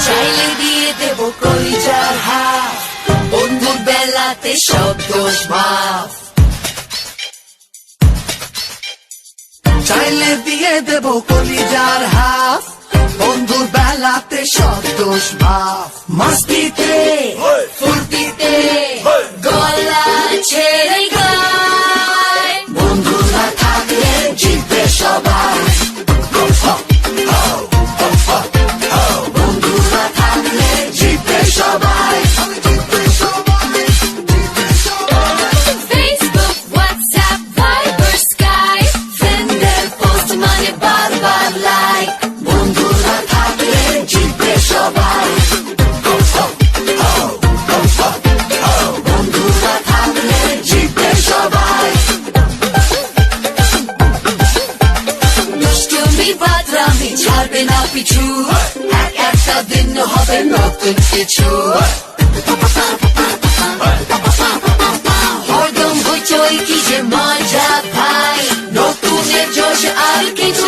চাইলে দিয়ে দেব কলিজার হাফ, বন্ধুর বেলাতে সব দোষ মাফ। চাইলে দিয়ে দেব কলিজার হাফ, বন্ধুর বেলাতে সব দোষ মাফ। মস্তিতে ফুর্তিতে গলা ছেড়ে গায়, বন্ধুরা থাকলে জিতবে সবাই। বন্ধুরা থাকলে জিতবে সবাই। Facebook, WhatsApp, Viber, Skype, ফ্রেন্ডের পোস্ট মানে বারবার লাইক, বন্ধুরা থাকলে জিতবে সবাই। বন্ধুরা থাকলে জিতবে সবাই। দুষ্টুমি বাদরামি ছাড়বে না পিছু, একটা দিন হবে নতুন কিছু। হরদম হইচই কি যে মজা ভাই, নতুনের জোশ আর কিছু